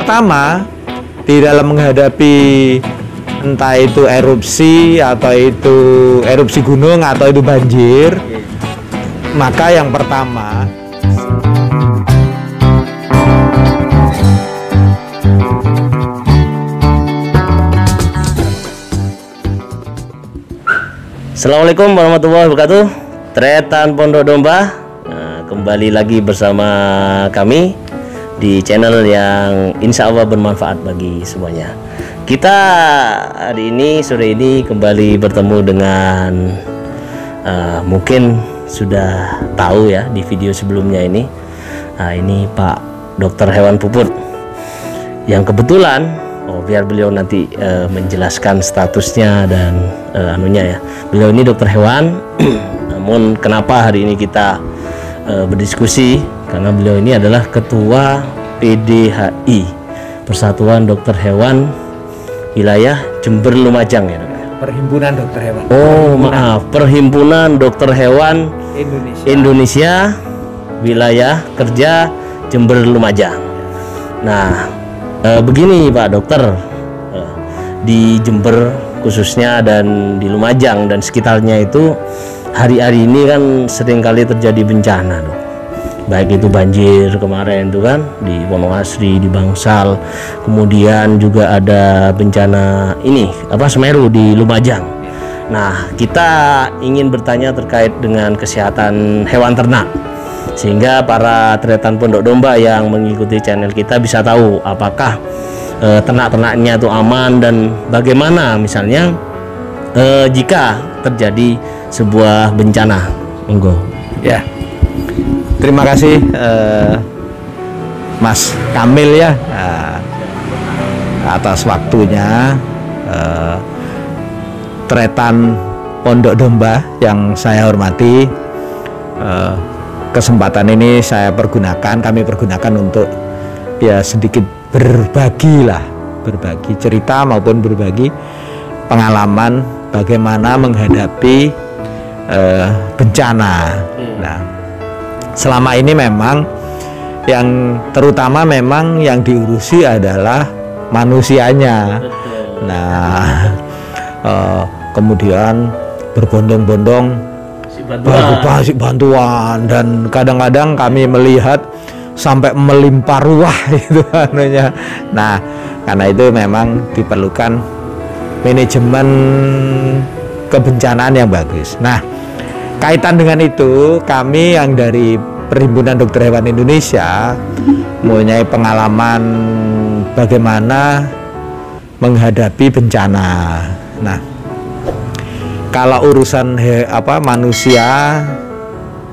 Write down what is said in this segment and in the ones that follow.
pertama di dalam menghadapi entah itu erupsi atau itu erupsi gunung atau itu banjir, maka yang pertama Assalamualaikum warahmatullahi wabarakatuh. Tretan Pondok Domba, kembali lagi bersama kami di channel yang insya Allah bermanfaat bagi semuanya. Kita hari ini, sore ini kembali bertemu dengan mungkin sudah tahu ya di video sebelumnya ini. Ini Pak Dokter Hewan Puput yang kebetulan biar beliau nanti menjelaskan statusnya dan anunya ya. Beliau ini dokter hewan. Namun kenapa hari ini kita berdiskusi, karena beliau ini adalah ketua PDHI, Persatuan Dokter Hewan Wilayah Jember Lumajang ya, Dok. Perhimpunan Dokter Hewan. Perhimpunan Dokter Hewan Indonesia Wilayah Kerja Jember Lumajang. Nah, begini Pak Dokter, di Jember khususnya dan di Lumajang dan sekitarnya itu hari-hari ini kan seringkali terjadi bencana, Dok. Baik itu banjir kemarin itu kan di Wonoasri, di Bangsal, kemudian juga ada bencana ini Semeru di Lumajang. Nah, kita ingin bertanya terkait dengan kesehatan hewan ternak, sehingga para tretan Pondok Domba yang mengikuti channel kita bisa tahu apakah ternak-ternaknya itu aman dan bagaimana misalnya jika terjadi sebuah bencana. Monggo. Ya, terima kasih Mas Kamil ya atas waktunya. Tretan Pondok Domba yang saya hormati, kesempatan ini kami pergunakan untuk ya sedikit berbagi cerita maupun berbagi pengalaman bagaimana menghadapi bencana. Nah, selama ini memang yang terutama memang yang diurusi adalah manusianya. Nah, kemudian berbondong-bondong bantuan dan kadang-kadang kami melihat sampai melimpah ruah itu anunya. Nah, karena itu memang diperlukan manajemen kebencanaan yang bagus. Nah, kaitan dengan itu kami yang dari Perhimpunan Dokter Hewan Indonesia mempunyai pengalaman bagaimana menghadapi bencana. Nah, kalau urusan manusia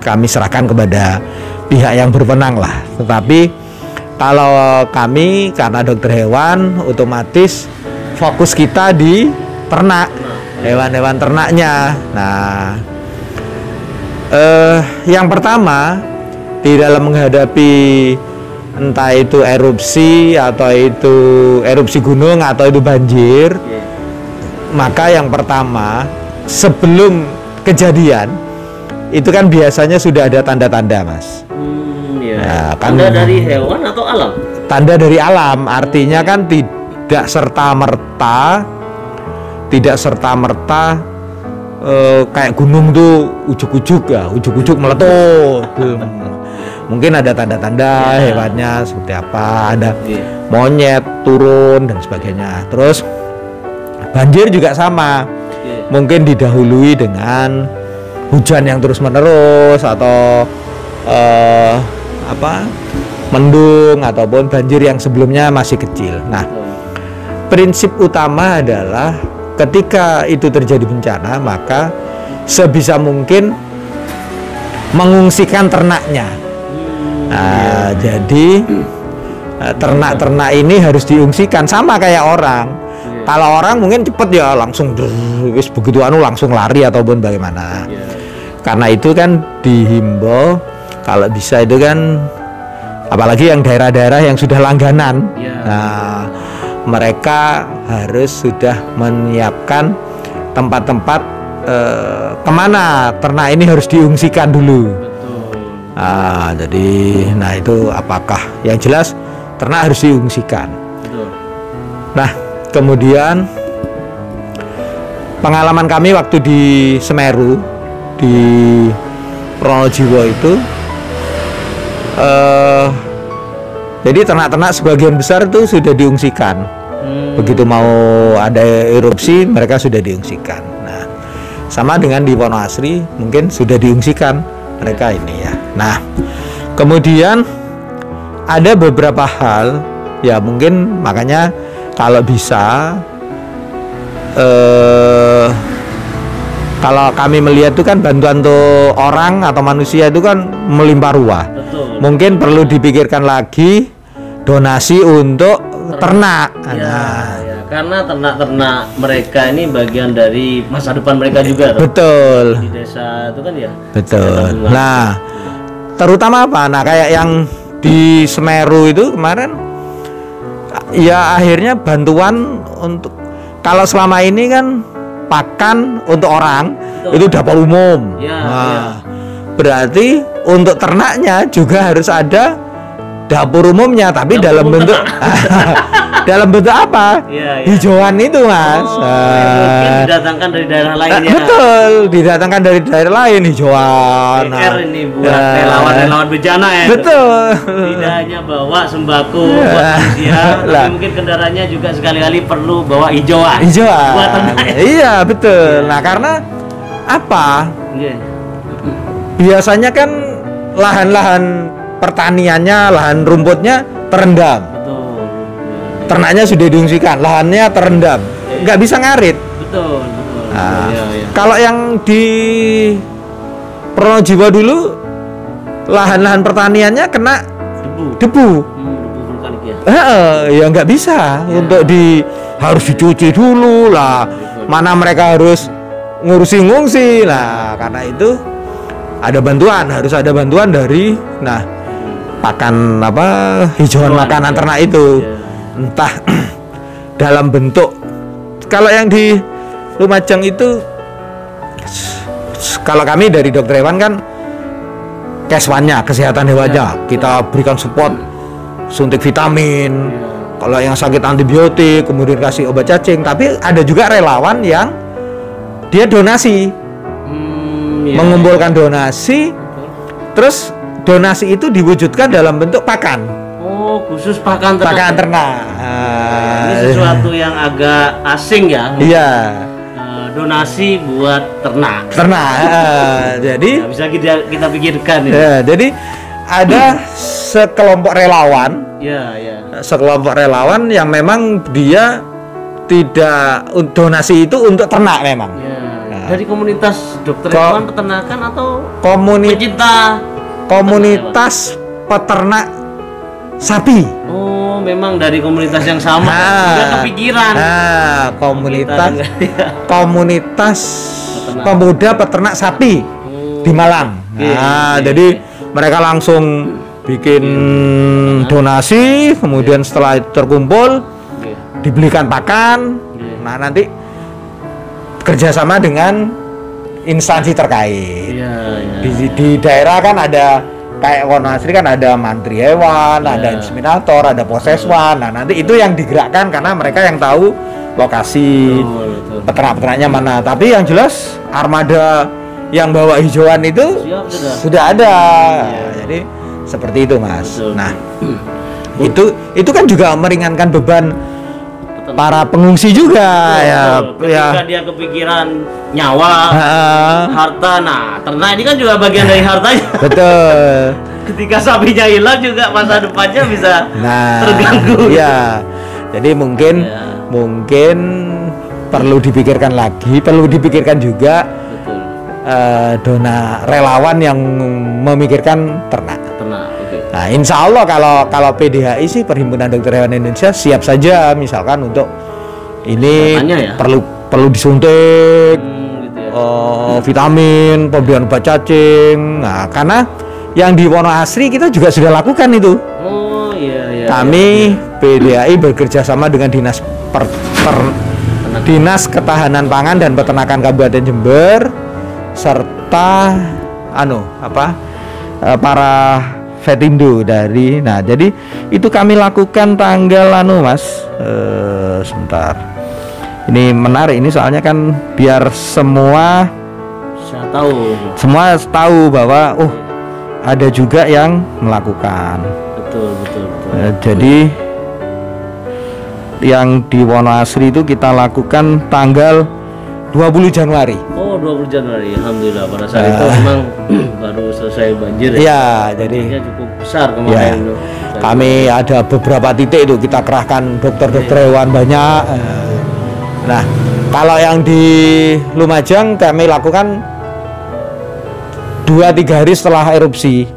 kami serahkan kepada pihak yang berwenang lah. Tetapi kalau kami karena dokter hewan otomatis fokus kita di ternak, hewan-hewan ternaknya. Nah, yang pertama di dalam menghadapi entah itu erupsi atau itu erupsi gunung atau itu banjir, maka yang pertama sebelum kejadian itu kan biasanya sudah ada tanda-tanda, Mas. Nah, tanda dari hewan atau alam? Tanda dari alam, artinya kan tidak serta merta kayak gunung tuh ujuk-ujuk meletus. Mungkin ada tanda-tanda hewannya seperti apa, ada monyet turun dan sebagainya. Terus banjir juga sama, mungkin didahului dengan hujan yang terus-menerus atau mendung ataupun banjir yang sebelumnya masih kecil. Nah, prinsip utama adalah ketika itu terjadi bencana, maka sebisa mungkin mengungsikan ternaknya. Nah, jadi ternak-ternak ini harus diungsikan sama kayak orang. Kalau orang mungkin cepet ya langsung begitu langsung lari ataupun bagaimana. Karena itu kan dihimbau kalau bisa itu kan, apalagi yang daerah-daerah yang sudah langganan, nah mereka harus sudah menyiapkan tempat-tempat kemana ternak ini harus diungsikan dulu. Jadi, nah itu apakah yang jelas ternak harus diungsikan. Betul. Nah, kemudian pengalaman kami waktu di Semeru di Pronojiwo itu, jadi ternak-ternak sebagian besar itu sudah diungsikan. Begitu mau ada erupsi, mereka sudah diungsikan. Nah, sama dengan di Wonoasri mungkin sudah diungsikan mereka ini ya. Nah, kemudian ada beberapa hal ya, mungkin makanya kalau bisa kalau kami melihat itu kan bantuan untuk orang atau manusia itu kan melimpah ruah. Betul. Mungkin perlu dipikirkan lagi donasi untuk ternak. Ya, karena ternak-ternak mereka ini bagian dari masa depan mereka juga. Betul. Di desa itu kan ya. Betul. Nah, terutama apa? Nah, kayak yang di Semeru itu kemarin, ya akhirnya bantuan untuk, kalau selama ini kan pakan untuk orang itu dapur umum. Ya, nah, berarti untuk ternaknya juga harus ada dapur umumnya, tapi dapur dalam umum bentuk dalam bentuk apa? Ya. Hijauan itu, Mas. Mungkin didatangkan dari daerah lain ya. Betul, didatangkan dari daerah lain, hijauan. PR ini buat relawan-relawan bencana ya. Betul. Tidak hanya bawa sembako buat manusia, tapi mungkin kendaraannya juga sekali-kali perlu bawa hijauan. Buat ternak. Iya, betul. Nah, karena apa? Biasanya kan lahan-lahan pertaniannya, lahan rumputnya terendam. Betul. Ternaknya sudah diungsikan, lahannya terendam, nggak bisa ngarit. Betul. Nah, kalau yang di Pronojiwo dulu, lahan-lahan pertaniannya kena debu. Debu vulkanik ya. Ya nggak bisa untuk harus dicuci dulu lah. Mana mereka harus ngurusi ngungsi lah. Karena itu harus ada bantuan dari pakan hijauan makanan ternak itu, entah dalam bentuk, kalau yang di Lumajang itu, kalau kami dari dokter hewan kan keswannya, kesehatan hewannya kita berikan support, suntik vitamin, kalau yang sakit antibiotik, kemudian kasih obat cacing. Tapi ada juga relawan yang dia donasi, mengumpulkan donasi, terus donasi itu diwujudkan dalam bentuk pakan. Oh, khusus pakan ternak. Pakan ternak. Ini sesuatu yang agak asing ya. Iya. Donasi buat ternak. Jadi bisa kita pikirkan. Ya, jadi ada sekelompok relawan. Sekelompok relawan yang memang dia tidak donasi itu untuk ternak memang. Dari komunitas dokter hewan peternakan atau komunitas peternak sapi. Oh, memang dari komunitas yang sama. Juga kepikiran. Komunitas pemuda peternak sapi di Malang. Jadi mereka langsung bikin donasi, kemudian setelah itu terkumpul dibelikan pakan. Nah, nanti kerjasama dengan instansi terkait. Di daerah kan ada kayak Wonoasri kan ada mantri hewan, ada inseminator, ada poseswan. Nah, nanti itu yang digerakkan karena mereka yang tahu lokasi peternak-peternaknya mana. Tapi yang jelas armada yang bawa hijauan itu sudah ada. Jadi seperti itu, Mas. Nah, itu kan juga meringankan beban para pengungsi juga. Ketika dia kepikiran nyawa, harta, ternak ini kan juga bagian dari hartanya. Betul. Ketika sapinya hilang juga masa depannya bisa terganggu. Iya. Jadi mungkin perlu dipikirkan lagi, perlu dipikirkan juga relawan yang memikirkan ternak. Nah, insya Allah kalau PDHI sih, Perhimpunan Dokter Hewan Indonesia, siap saja misalkan untuk ini perlu disuntik vitamin, pemberian obat cacing. Nah, karena yang di Wonoasri kita juga sudah lakukan itu. Kami PDHI bekerja sama dengan Dinas Ketahanan Pangan dan Peternakan Kabupaten Jember serta para Vetindo dari. Nah, jadi itu kami lakukan tanggal Mas. Sebentar. Ini menarik ini soalnya kan biar semua tahu bahwa ada juga yang melakukan. Betul. Jadi yang di Wonoasri itu kita lakukan tanggal 20 Januari. Oh, 20 Januari. Alhamdulillah pada saat itu memang baru selesai banjir ya. Iya, jadi cukup besar kemarin itu. Kami ada beberapa titik itu kita kerahkan dokter-dokter hewan banyak. Nah, kalau yang di Lumajang kami lakukan 2-3 hari setelah erupsi.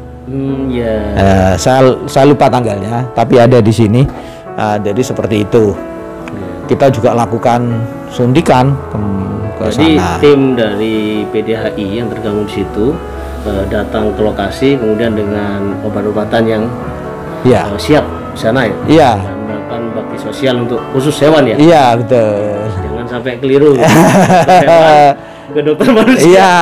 Saya lupa tanggalnya, tapi ada di sini. Jadi seperti itu. Kita juga lakukan suntikan ke jadi sana. Tim dari PDHI yang tergabung di situ datang ke lokasi, kemudian dengan obat-obatan yang siap di sana ya. Iya. Dan melakukan bakti sosial untuk khusus hewan ya. Iya, betul. Jangan sampai keliru. Ke dokter manusia. Iya.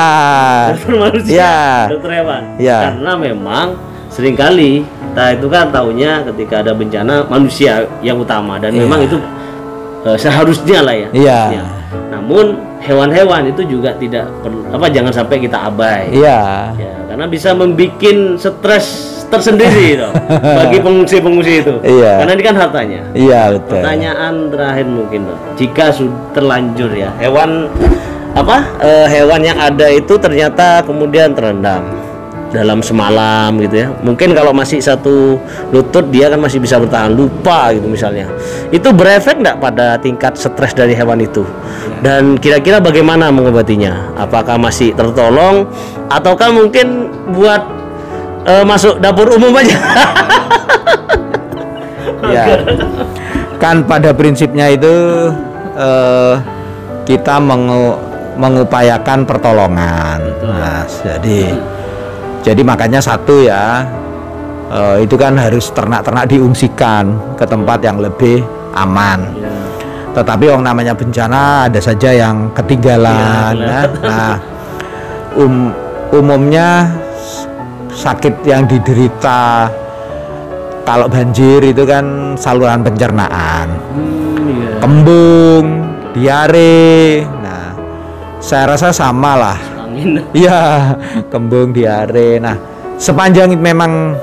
Dokter manusia. Iya. Dokter hewan. Iya. Karena memang seringkali kita itu kan taunya ketika ada bencana manusia yang utama dan memang itu seharusnya lah ya. Iya. Namun hewan-hewan itu juga tidak perlu jangan sampai kita abai. Iya. Ya, karena bisa membuat stres tersendiri toh bagi pengungsi-pengungsi itu. Iya. Karena ini kan hartanya. Iya, betul. Pertanyaan terakhir mungkin Dok. Jika sudah terlanjur ya hewan yang ada itu ternyata kemudian terendam dalam semalam gitu ya. Mungkin kalau masih satu lutut dia kan masih bisa bertahan, lupa gitu misalnya. Itu berefek enggak pada tingkat stres dari hewan itu? Dan kira-kira bagaimana mengobatinya? Apakah masih tertolong ataukah mungkin buat masuk dapur umum aja? Ya. Kan pada prinsipnya itu kita mengupayakan pertolongan. Nah, jadi makanya satu ya, itu kan harus ternak-ternak diungsikan ke tempat yang lebih aman. Tetapi yang namanya bencana ada saja yang ketinggalan. Nah, umumnya sakit yang diderita kalau banjir itu kan saluran pencernaan, kembung, diare. Nah, saya rasa sama lah. Iya, kembung, diare. Nah, sepanjang memang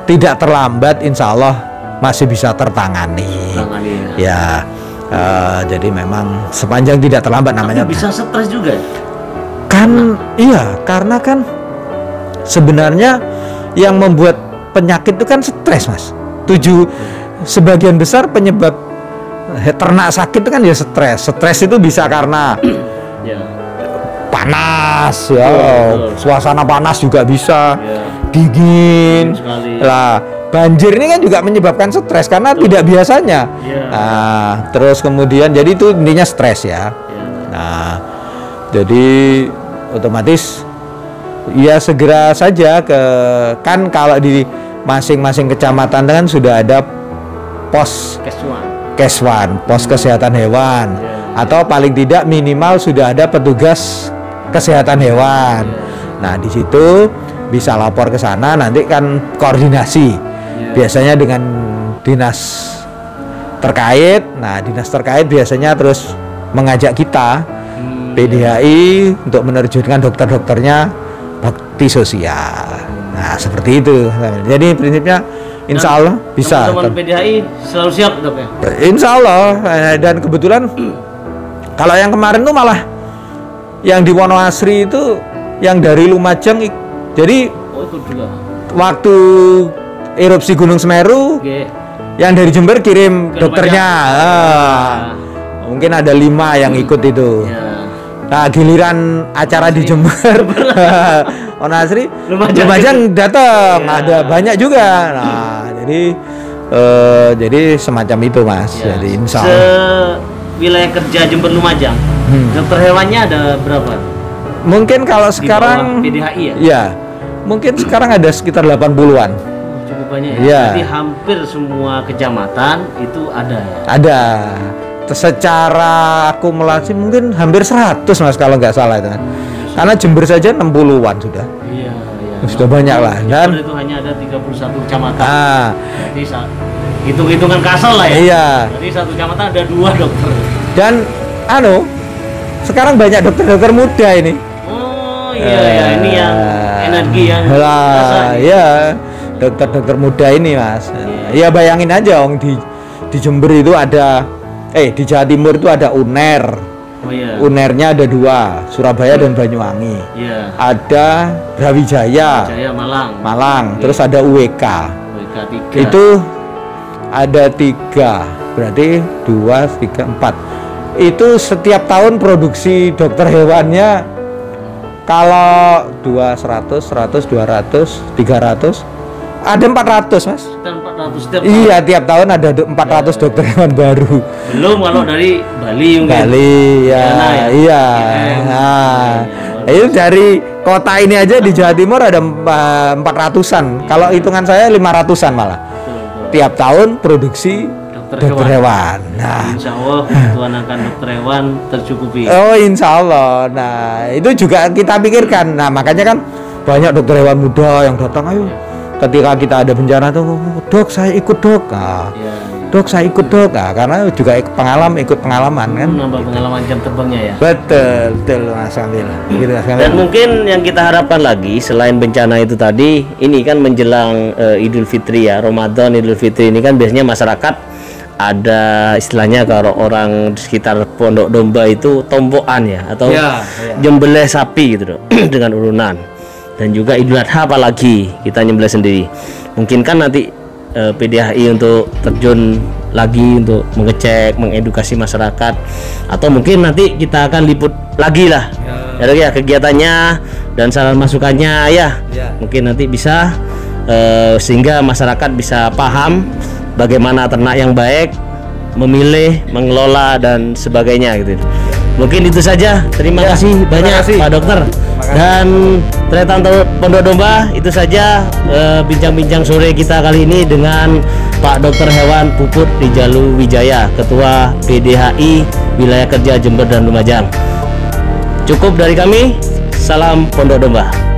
tidak terlambat, insya Allah masih bisa tertangani. Ya, jadi memang sepanjang tidak terlambat namanya. Tapi bisa stres juga. Kan, iya, karena kan sebenarnya yang membuat penyakit itu kan stres, Mas. Sebagian besar penyebab ternak sakit itu kan ya stres. Stres itu bisa karena panas ya, suasana panas juga bisa, dingin lah. Banjir ini kan juga menyebabkan stres karena tidak biasanya. Nah, terus kemudian jadi itu intinya stres ya. Nah, jadi otomatis ya segera saja kan kalau di masing-masing kecamatan kan sudah ada pos Keswan, pos kesehatan hewan, atau paling tidak minimal sudah ada petugas kesehatan hewan. Nah, di situ bisa lapor ke sana, nanti kan koordinasi biasanya dengan dinas terkait. Nah, dinas terkait biasanya terus mengajak kita PDHI untuk menerjunkan dokter-dokternya bakti sosial. Nah, seperti itu. Jadi prinsipnya insya Allah bisa. Teman-teman PDHI selalu siap Dok ya? Insya Allah. Dan kebetulan kalau yang kemarin tuh malah yang di Wonoasri itu yang dari Lumajang. Jadi itu juga. Waktu erupsi Gunung Semeru, yang dari Jember kirim dokternya. Mungkin ada 5 yang ikut itu. Nah, giliran acara di Jember, Wonoasri, Lumajang datang, ada banyak juga. Nah, jadi semacam itu, Mas. Jadi insya Allah. Wilayah kerja Jember Lumajang, dokter hewannya ada berapa? Mungkin kalau sekarang PDHI ya? Ya, mungkin sekarang ada sekitar 80-an. Cukup banyak ya. Jadi hampir semua kecamatan itu ada ya? Ada. Secara akumulasi mungkin hampir 100, Mas, kalau nggak salah itu. Karena Jember saja 60-an sudah. Iya. Sudah banyak lah. Dan Jember itu hanya ada 31 kecamatan. ah, Jadi hitung-hitungan kasar lah ya. iya. Jadi satu kecamatan ada 2 dokter. Dan sekarang banyak dokter-dokter muda ini. Oh iya, ini yang energi yang lah, terasa. ya dokter-dokter muda ini mas. Ya bayangin aja di Jember itu ada, di Jawa Timur itu ada UNER. Oh iya. UNER-nya ada 2, Surabaya dan Banyuwangi. Iya. Ada Brawijaya, Jaya Malang. Malang. Terus ada UWK. WK 3. Itu ada 3, berarti 2, 3, 4. Itu setiap tahun produksi dokter hewannya kalau 200, 100, 200, 300 ada 400 mas. 400 setiap Iya, tiap tahun ada 400 dokter hewan baru. Belum kalau dari Bali mungkin. Bali ya, ya? iya. Nah, Itu dari kota ini aja di Jawa Timur ada 400-an. Kalau hitungan saya 500-an malah. Tiap tahun produksi dokter hewan. Nah, Insya Allah Tuhan akan dokter hewan tercukupi. oh insya Allah. Nah itu juga kita pikirkan. Nah makanya kan banyak dokter hewan muda yang datang. Ayo, ketika kita ada bencana tuh, dok saya ikut dok. Nah, Ya, dok saya ikut dok. Nah, karena juga ikut pengalaman kan. nambah pengalaman jam terbangnya ya. Betul, betul Mas Kamil. Gitu, Mas Kamil. Dan mungkin yang kita harapkan lagi selain bencana itu tadi, ini kan menjelang Idul Fitri ya, Ramadan, Idul Fitri ini kan biasanya masyarakat ada istilahnya kalau orang di sekitar Pondok Domba itu tombokan ya, atau nyembelih sapi gitu dengan urunan. Dan juga Idul Adha apalagi kita nyembelih sendiri. Mungkin kan nanti PDHI untuk terjun lagi untuk mengecek, mengedukasi masyarakat, atau mungkin nanti kita akan liput lagi lah ya kegiatannya dan saran masukannya ya. Mungkin nanti bisa sehingga masyarakat bisa paham bagaimana ternak yang baik, memilih, mengelola dan sebagainya gitu. Mungkin itu saja. Terima kasih banyak Pak Dokter dan Tretan Pondok Domba. Itu saja bincang-bincang sore kita kali ini dengan Pak Dokter Hewan Puput Rijalu Wijaya, Ketua PDHI Wilayah Kerja Jember dan Lumajang. Cukup dari kami. Salam Pondok Domba.